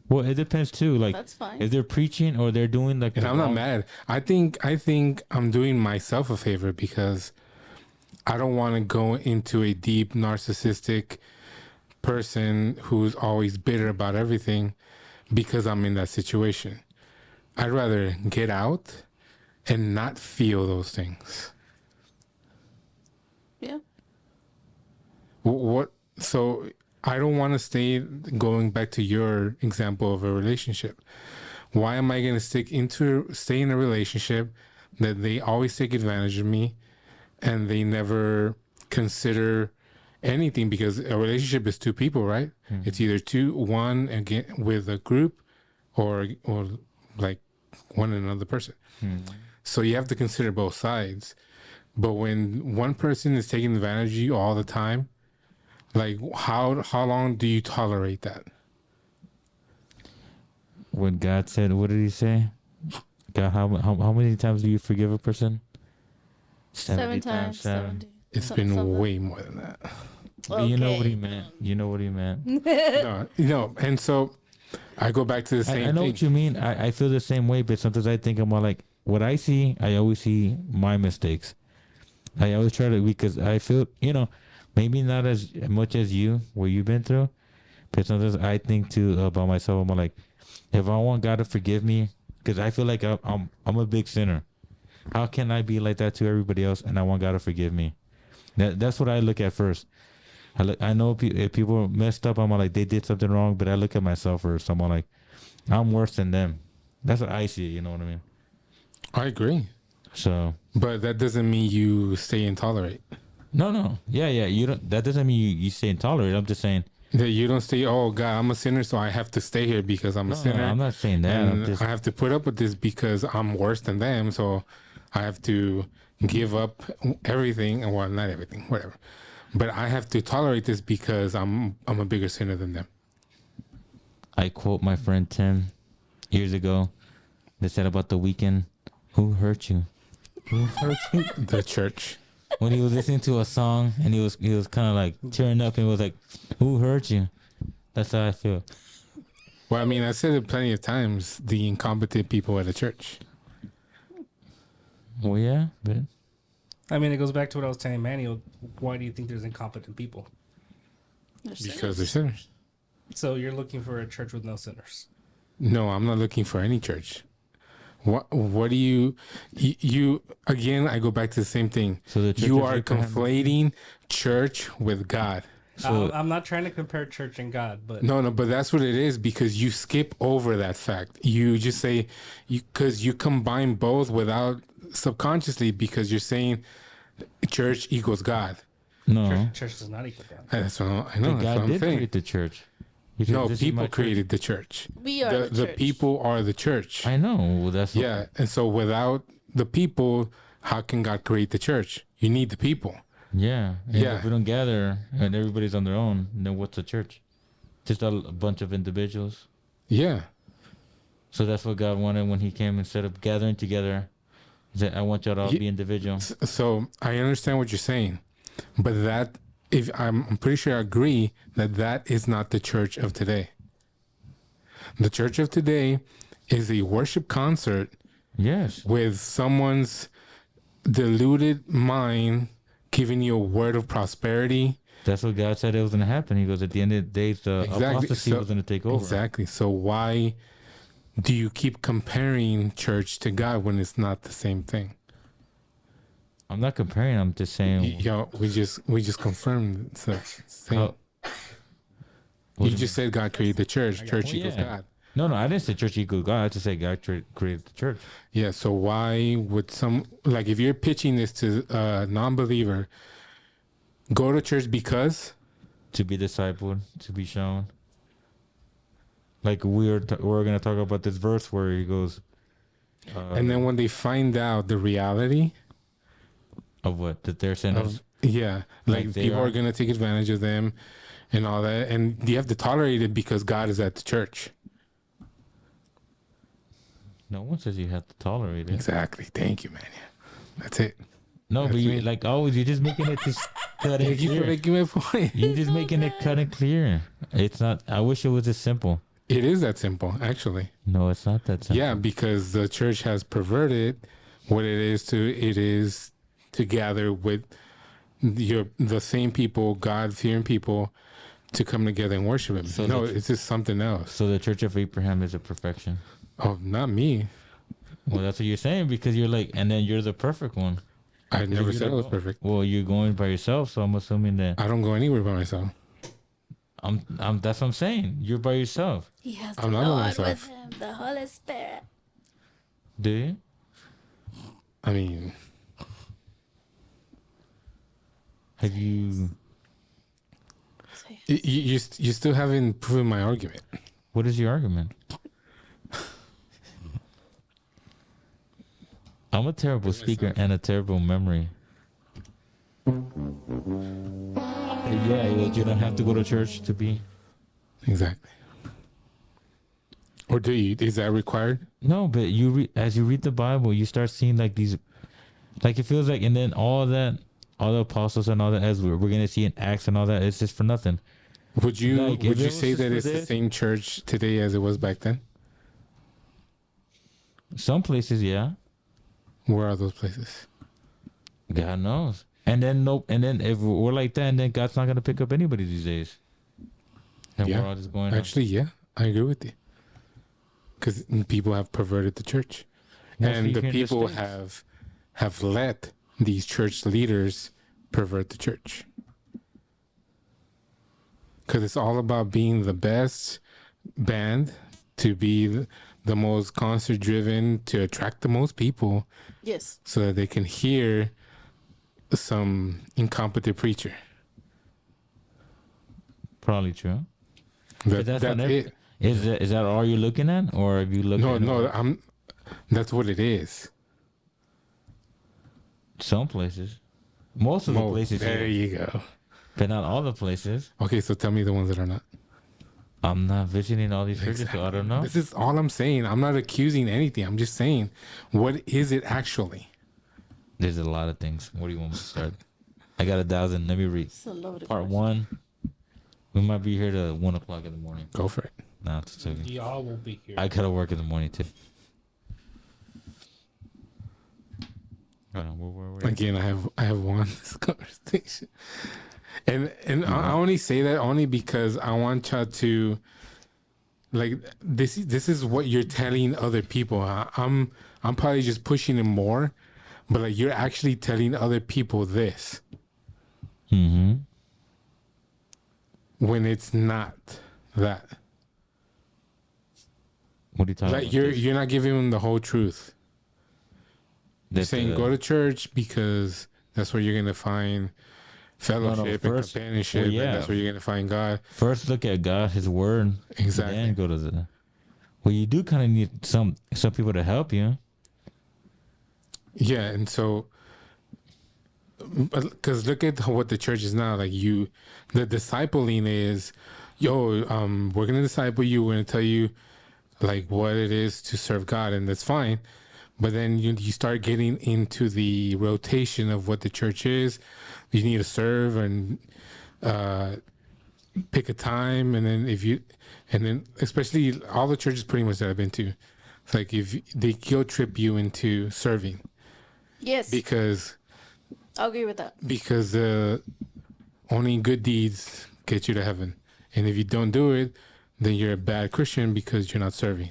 Well, it depends too. Like, That's fine. if they're preaching or they're doing like, And the I'm not wrong- mad. I think I'm doing myself a favor, because I don't want to go into a deep narcissistic person who's always bitter about everything because I'm in that situation. I'd rather get out and not feel those things. Yeah. What? So I don't want to going back to your example of a relationship. Why am I going to stay in a relationship that they always take advantage of me and they never consider anything? Because a relationship is two people, right? It's either one again with a group or like one another person. So you have to consider both sides. But when one person is taking advantage of you all the time, like how long do you tolerate that? When God said, what did he say? God, how many times do you forgive a person? 7 times 7. 70. It's been way more than that. You know what he Okay. meant. You know what he meant. No, and so I go back to the same I know thing. what you mean. I feel the same way, but sometimes I think about like what I see. I always see my mistakes. I always try to, because I feel, maybe not as much as you, what you've been through, but sometimes I think too about myself. I'm like, if I want God to forgive me, because I feel like I'm a big sinner. How can I be like that to everybody else, and I want God to forgive me? That's what I look at first. I know if people are messed up, I'm like, they did something wrong, but I look at myself first. I'm like, I'm worse than them. That's what I see. You know what I mean? I agree. So, But that doesn't mean you stay intolerant. no. Yeah. You don't. That doesn't mean you stay intolerant. I'm just saying. That you don't say, "Oh God, I'm a sinner, so I have to stay here because I'm a sinner." No, I'm not saying that. I'm And just, I have to put up with this because I'm worse than them, so I have to give up everything. Well, not everything, whatever. But I have to tolerate this because I'm a bigger sinner than them. I quote my friend Tim years ago. They said about the weekend, "Who hurt you?" Who hurt you? The church. When he was listening to a song and he was kind of like tearing up and was like, "Who hurt you?" That's how I feel. Well, I mean, I said it plenty of times. The incompetent people at the church. Well, yeah, but I mean, it goes back to what I was telling Manny. Why do you think there's incompetent people? Because they're sinners. So you're looking for a church with no sinners. No, I'm not looking for any church. What do you again? I go back to the same thing. So the church You of are Abraham- conflating church with God. So- I'm not trying to compare church and God, but No, but that's what it is because you skip over that fact. You just say because you combine both without subconsciously because you're saying church equals God. no. church does not equal God. That's what I know. But That's what God I'm did saying. create the church. Because No, this is my people church. created the church. We are the church. people are the church. I know. Well, that's what- Yeah, and so without the people, how can God create the church? You need the people. Yeah. And Yeah. if we don't gather and everybody's on their own, then what's a church? Just a bunch of individuals. Yeah. So that's what God wanted when he came. Instead of gathering together, he said, I want y'all to all Ye- be individual. So I understand what you're saying, but that if I'm pretty sure I agree that is not the church of today. The church of today is a worship concert Yes. with someone's deluded mind giving you a word of prosperity. That's what God said it was going to happen. He goes, at the end of the day, the apostasy So- was going to take over. Exactly. So why do you keep comparing church to God when it's not the same thing? I'm not comparing. I'm just saying. We just confirmed it's the same. how- You just said God created the church. Church Well, equals yeah. God. No, I didn't say church equals God. I just said God created the church. Yeah. So why would if you're pitching this to a non-believer, go to church because To be discipled, to be shown. Like we're going to talk about this verse where he goes. and then when they find out the reality Of what? That they're sinners. like Like they people are. are going to take advantage of them and all that, and you have to tolerate it because God is at the church. No one says you have to tolerate it. Exactly. Thank you, man. That's it. No, but That's you, me. like always, you're just making it just cut and Thank you for clear. making my point. You're just making it cut and clear. It's not. I wish it was this simple. It is that simple, actually. No, it's not that simple. Yeah, because the church has perverted what it is to gather with the same people, God-fearing people, to come together and worship Him. So No, the- it's just something else. So the Church of Abraham is a perfection. Oh, not me. Well, that's what you're saying because you're like, and then you're the perfect one. I never You're said like, I was oh, perfect. Well, you're going by yourself, so I'm assuming that I don't go anywhere by myself. I'm. That's what I'm saying. You're by yourself. He has the I'm not by Lord myself. with him, the Holy Spirit. Do you? I mean, Have you? you still haven't proven my argument. What is your argument? I'm a terrible speaker and a terrible memory. Yeah, you don't have to go to church to be. Exactly. Or do you? Is that required? No, but as you read the Bible, you start seeing like these, like it feels like, and then all the apostles and all that, as we're gonna see in Acts and all that, it's just for nothing. Would you Like, if would it you was say just that for it's the this- same church today as it was back then? Some places, yeah, Where are those places? God knows. And then nope, and then if we're like that, and then God's not gonna pick up anybody these days. And Yeah. we're all just going. Actually, yeah, I agree with you. Because people have perverted the church, Mostly and the here in the people States. have let these church leaders pervert the church. Because it's all about being the best band, to be the most concert driven, to attract the most people, Yes. so that they can hear some incompetent preacher. Probably true. That, that's that's not every- it. Is that all you're looking at, or have you looked? No, at no, that's what it is. some places, most of the places, There yeah, you go. but not all the places. Okay, so tell me the ones that are not. I'm not visiting all these churches, so I don't know. This is all I'm saying. I'm not accusing anything. I'm just saying, what is it actually? There's a lot of things. Where do you want me to start? I got 1,000. Let me read. It's a loaded Part question. 1. We might be here to 1 o'clock in the morning. Go for it. Nah, it's okay. Y'all will be here. I gotta work in the morning too. Hold on, where? Again, I have won this conversation, and I only say that only because I want y'all to, like, this is what you're telling other people. I'm probably just pushing it more, but like you're actually telling other people this Mm-hmm. when it's not that. What are you talking Like about? you're not giving them the whole truth. You're saying go to church because that's where you're gonna find fellowship and first- companionship, well, yeah. and that's where you're gonna find God. First, look at God, His Word. Exactly. Then go to the. Well, you do kind of need some people to help you. Yeah, and so, because look at what the church is now. Like the discipling is, we're gonna disciple you. We're gonna tell you like what it is to serve God, and that's fine. But then you start getting into the rotation of what the church is. You need to serve and pick a time, and then especially all the churches pretty much that I've been to, it's like if they guilt trip you into serving Yes. because I'll agree with that. only good deeds get you to heaven, and if you don't do it, then you're a bad Christian because you're not serving.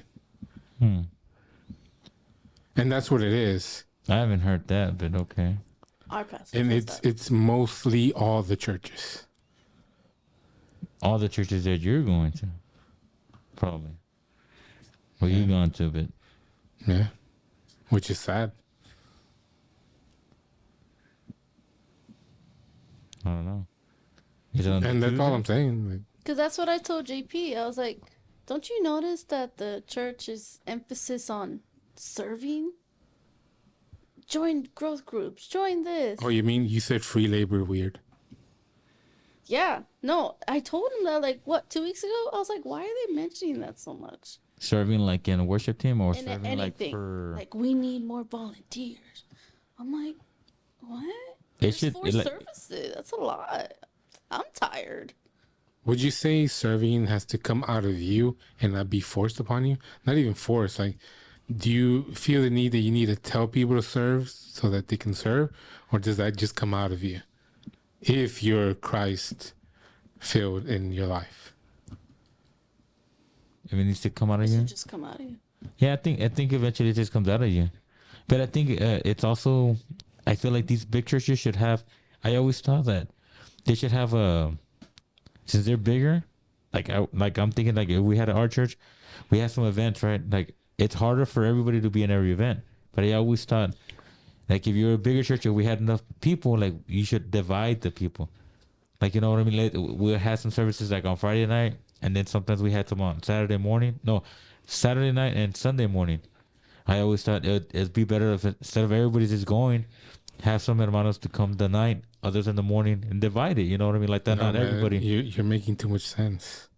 And that's what it is. I haven't heard that, but okay. Our pastor And says it's that. it's mostly all the churches. All the churches that you're going to, probably. Well, you're going to, but Yeah. Which is sad. I don't know. Is it on And that's all Tuesday? I'm saying. Like, Because that's what I told JP. I was like, don't you notice that the church's emphasis on serving? Join growth groups. Join this. oh, you said free labor weird. Yeah. No, I told him that, like, what, 2 weeks ago? I was like, why are they mentioning that so much? Serving like in a worship team or In serving like anything. for. Like, we need more volunteers. I'm like, what? It There's should- 4 it like- services. That's a lot. I'm tired. Would you say serving has to come out of you and not be forced upon you? Not even forced. Like, do you feel the need that you need to tell people to serve so that they can serve? Or does that just come out of you? If you're Christ filled in your life. If it needs to come out of It you. should just come out of you. Yeah, I think eventually it just comes out of you. But I think it's also, I feel like these big churches should have. I always thought that they should have since they're bigger. I'm thinking like if we had our church, we have some events, right? Like it's harder for everybody to be in every event. But I always thought, like if you're a bigger church and we had enough people, like you should divide the people. Like you know what I mean? We'll have some services like on Friday night, and then sometimes we had some on Saturday morning. No, Saturday night and Sunday morning. I always thought it'd be better if instead of everybody just going, have some hermanos to come the night, others in the morning, and divide it. You know what I mean? Like that. No, Not man, everybody. you're making too much sense.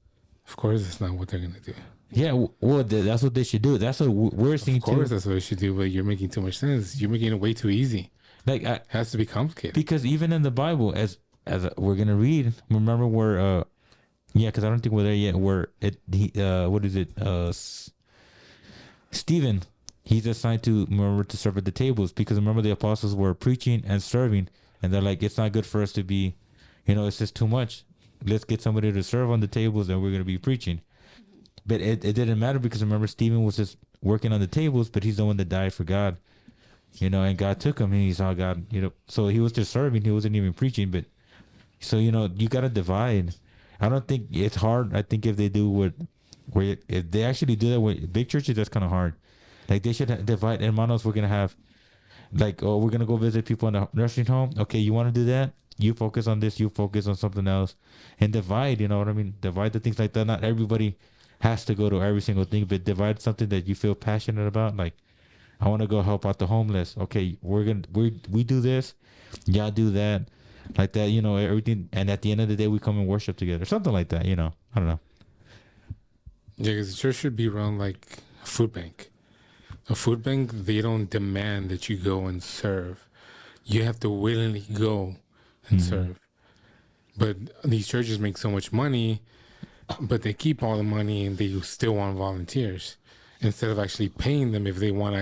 Of course, that's not what they're gonna do. Yeah, well, that's what they should do. That's what we're seeing Of course, too. that's what they should do. But you're making too much sense. You're making it way too easy. Like, It has to be complicated. because even in the Bible, as we're gonna read, remember where yeah, because I don't think we're there yet. Where what is it? Stephen, he's assigned to remember to serve at the tables because remember the apostles were preaching and serving, and they're like, it's not good for us to be, it's just too much. Let's get somebody to serve on the tables, and we're gonna be preaching. But it didn't matter because remember Stephen was just working on the tables, but he's the one that died for God, and God took him, and he saw God, so he was just serving. He wasn't even preaching, but so you gotta divide. I don't think it's hard. I think if they do if they actually do that with big churches, that's kind of hard. Like they should divide. Hermanos, we're gonna have, like, oh, we're gonna go visit people in the nursing home. Okay, you want to do that? You focus on this. You focus on something else, and divide. You know what I mean? Divide the things like that. Not everybody has to go to every single thing, but divide something that you feel passionate about. Like, I want to go help out the homeless. Okay, we do this. Y'all do that. Like that, everything, and at the end of the day, we come and worship together, something like that. I don't know. Yeah, because the church should be run like a food bank. A food bank, they don't demand that you go and serve. You have to willingly go and serve. But these churches make so much money, but they keep all the money and they still want volunteers instead of actually paying them if they want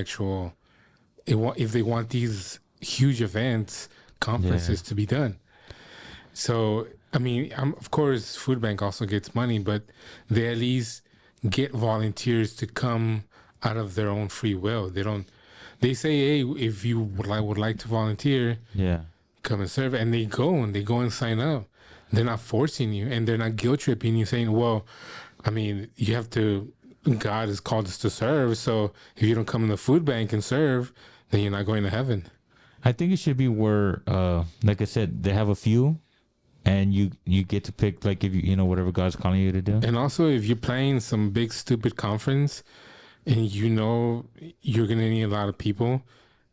if they want these huge events, conferences to be done. So, I mean, of course, food bank also gets money, but they at least get volunteers to come out of their own free will. They say, hey, if you would like to volunteer, come and serve. And they go and sign up. They're not forcing you and they're not guilt tripping you saying, well, I mean, God has called us to serve. So if you don't come in the food bank and serve, then you're not going to heaven. I think it should be where, like I said, they have a few, and you get to pick, like, if whatever God's calling you to do. And also, if you're planning some big stupid conference, and you're gonna need a lot of people,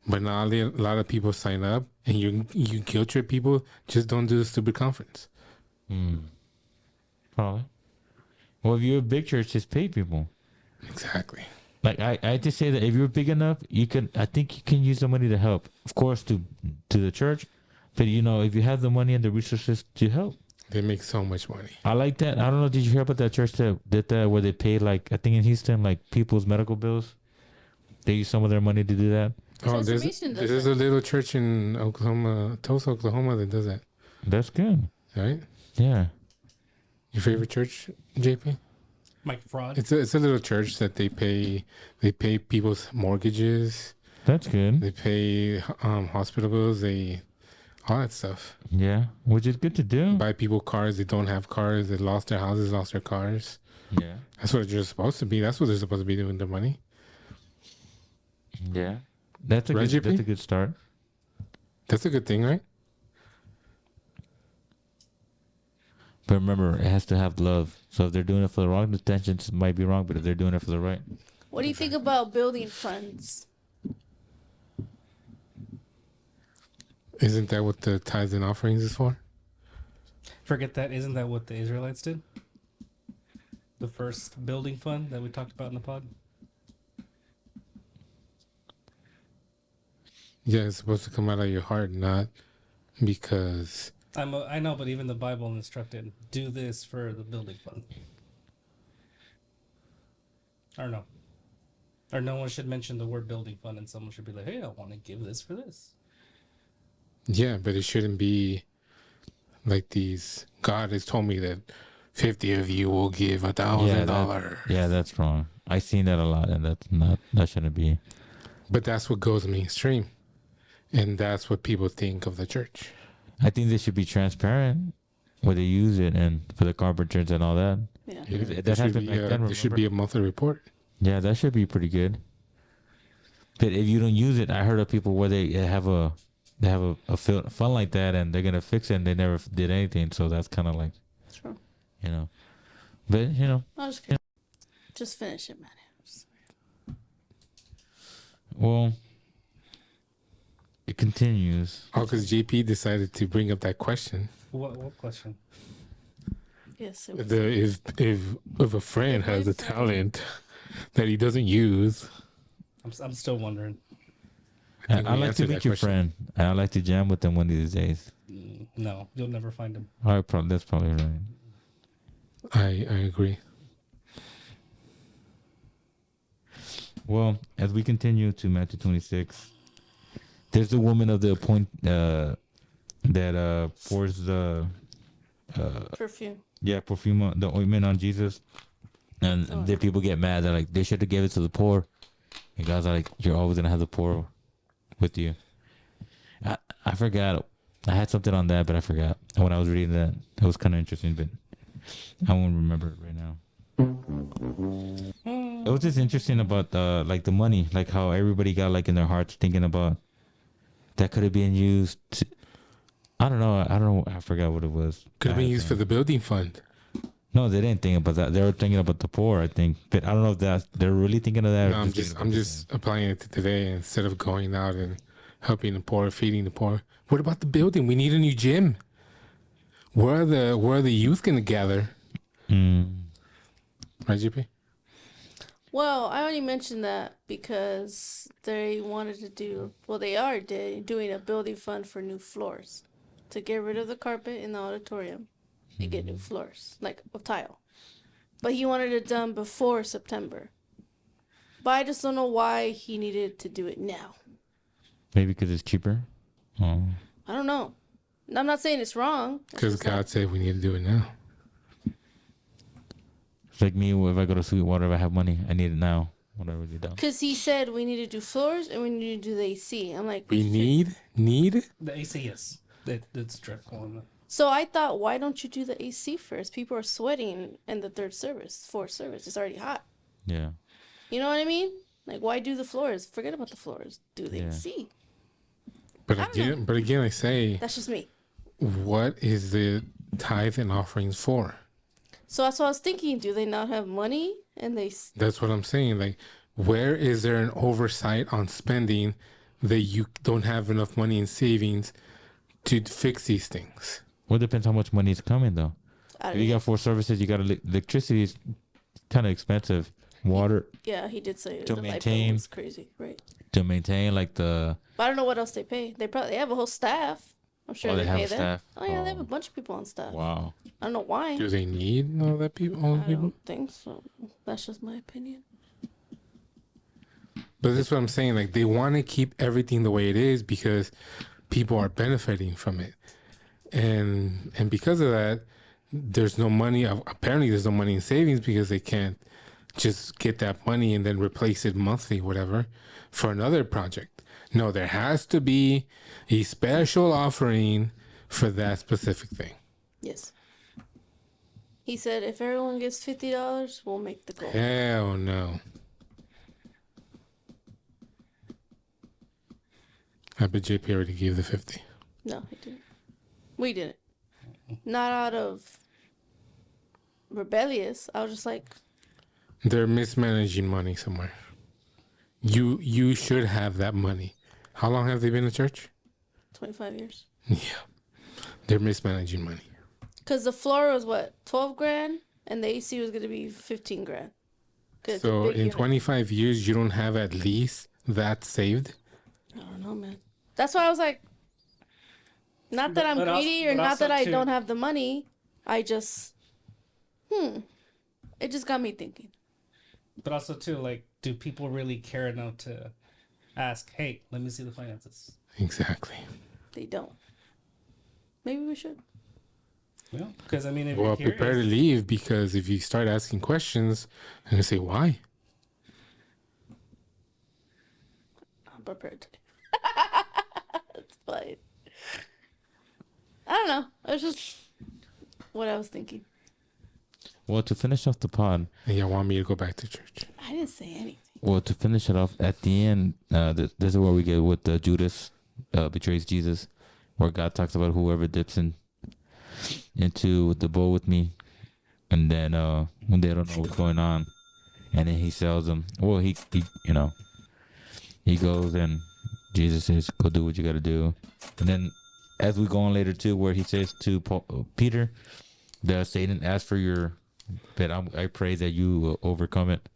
but not a lot of people sign up, and you guilt trip people, just don't do the stupid conference. Probably. Well, if you're a big church, just pay people. Exactly. Like I just say that if you're big enough, I think you can use the money to help, of course, to the church, but if you have the money and the resources to help, they make so much money. I like that. I don't know. Did you hear about that church that did that where they paid, like, I think in Houston, like, people's medical bills? They use some of their money to do that. Oh, there's a little church in Tulsa, Oklahoma that does that. That's good. Right? Yeah. Your favorite church, JP? Mike Fraud. It's a little church that they pay people's mortgages. That's good. They pay hospital bills. All that stuff. Yeah, which is good to do. Buy people cars. They don't have cars. They lost their houses, lost their cars. Yeah. That's what they're supposed to be. That's what they're supposed to be doing with their money. Yeah. That's a good start. That's a good thing, right? But remember, it has to have love. So if they're doing it for the wrong intentions, it might be wrong. But if they're doing it for the right. What do you think about building funds? Isn't that what the tithes and offerings is for? Forget that. Isn't that what the Israelites did? The first building fund that we talked about in the pod? Yeah, it's supposed to come out of your heart, not because... I know, but even the Bible instructed, do this for the building fund. Or no. Or no one should mention the word building fund and someone should be like, hey, I want to give this for this. Yeah, but it shouldn't be like these. God has told me that 50 of you will give $1,000. Yeah, that's wrong. I've seen that a lot, and that shouldn't be. But that's what goes mainstream. And that's what people think of the church. I think they should be transparent where they use it, and for the carpenters and all that. Yeah. There should be a monthly report. Yeah, that should be pretty good. But if you don't use it, I heard of people where they have a fund like that, and they're gonna fix it, and they never did anything. So that's kind of like, True. But I'll just finish it, man. Well, it continues. Oh, because JP decided to bring up that question. What question? Yes. It was. If a friend has a talent that he doesn't use, I'm still wondering. I think I'd we like to answered meet that your question. friend. And I'd like to jam with them one of these days. No, you'll never find him. All right, that's probably right. I agree. Well, as we continue to Matthew 26, there's the woman of the point that pours the Perfume. perfume, the ointment on Jesus, and the people get mad. They're like, they should have gave it to the poor. And God's like, you're always gonna have the poor with you. I forgot. I had something on that, but I forgot when I was reading that. It was kind of interesting, but I won't remember it right now. It was just interesting about like the money, like how everybody got like in their hearts thinking about that could have been used. I don't know. I forgot what it was. Could have been used for the building fund. No, they didn't think about that. They were thinking about the poor, I think. But I don't know if they're really thinking of that. No, I'm just applying it to today instead of going out and helping the poor, feeding the poor. What about the building? We need a new gym. Where are the youth gonna gather? Right, JP? Well, I only mentioned that because they wanted to do. Well, they are doing a building fund for new floors to get rid of the carpet in the auditorium and get new floors, like of tile. But he wanted it done before September. But I just don't know why he needed to do it now. Maybe because it's cheaper. Oh. I don't know. I'm not saying it's wrong. Because God said we need to do it now. It's like me, if I go to Sweetwater, if I have money, I need it now. What I really don't. Because he said we need to do floors and we need to do the AC. I'm like, We need The AC, yes. It's dreadful. So I thought, why don't you do the AC first? People are sweating in the fourth service. It's already hot. Yeah. You know what I mean? Like, why do the floors? Forget about the floors. Do the Yeah. AC. But I don't again, I say, That's just me. what is the tithe and offerings for? So that's what I was thinking. Do they not have money? And That's what I'm saying. Like, where is there an oversight on spending that you don't have enough money in savings to fix these things? Well, it depends how much money is coming, though. I If don't you know. got 4 services, you got electricity is kind of expensive. Water Yeah, he did say To the light bill maintain- was crazy, right? to maintain, like the. But I don't know what else they pay. They probably have a whole staff. I'm sure Oh, they they have pay a them. staff? Oh yeah, they have Oh. a bunch of people on staff. Wow. I don't know why. Do they need all the people? I don't think so. That's just my opinion. But that's what I'm saying. Like, they want to keep everything the way it is because people are benefiting from it, and because of that, there's no money. Apparently, there's no money in savings because they can't just get that money and then replace it monthly, whatever, for another project. No, there has to be a special offering for that specific thing. Yes. He said if everyone gets $50, we'll make the goal. Hell no. I bet JP already gave the 50. No, he didn't. We didn't. Not out of rebellious. I was just like, They're mismanaging money somewhere. You should have that money. How long have they been in church? 25 years. Yeah. They're mismanaging money. Because the floor was what, 12 grand? And the AC was going to be 15 grand. 'Cause it's a So big in unit. 25 years, you don't have at least that saved? I don't know, man. That's why I was like, not that I'm But also- greedy or but not also that I too- don't have the money. I just, it just got me thinking. But also too, like, do people really care enough to ask, hey, let me see the finances? Exactly. They don't. Maybe we should. Yeah. Because, I mean, if Well, you're curious, prepare to leave, because if you start asking questions, I'm going to say, why? I'm prepared to. That's fine. I don't know. It's just what I was thinking. Well, to finish off the pod, And you want me to go back to church? I didn't say anything. well, to finish it off, at the end, this is where we get with Judas betrays Jesus, where God talks about whoever dips into the bowl with me, and then when they don't know what's going on, and then he sells them. Well, he he goes and Jesus says, "Go do what you got to do." And then, as we go on later too, where he says to Peter, that Satan asked for your, but I pray that you will overcome it.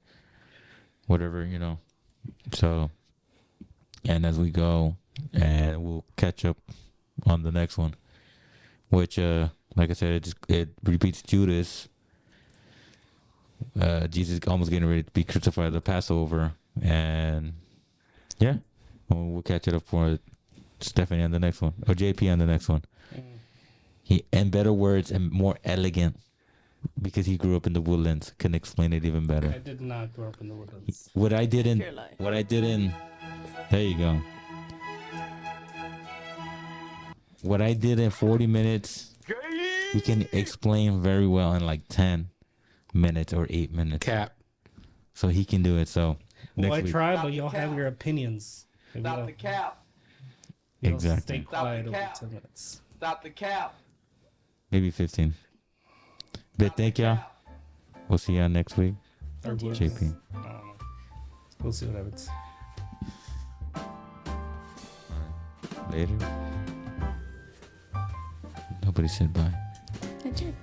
Whatever, you know. So, and as we go, and we'll catch up on the next one, which, like I said, it repeats Judas. Jesus almost getting ready to be crucified at the Passover, and yeah, we'll catch it up for Stephanie on the next one, or JP on the next one. He, in better words and more elegant, because he grew up in the woodlands, can explain it even better. I did not grow up in the woodlands. What I did in, Your life. there you go. What I did in 40 minutes, he can explain very well in like 10 minutes or 8 minutes. Cap. So he can do it. So Well, next I week. tried, but y'all have your opinions. If Stop the cap. you don't Exactly. Stay quiet Stop the over cap. 10 minutes. Stop the cap. Maybe 15. But thank y'all. We'll see y'all next week. Or we'll- JP. I don't know. We'll see what happens. Later. Nobody said bye. I did.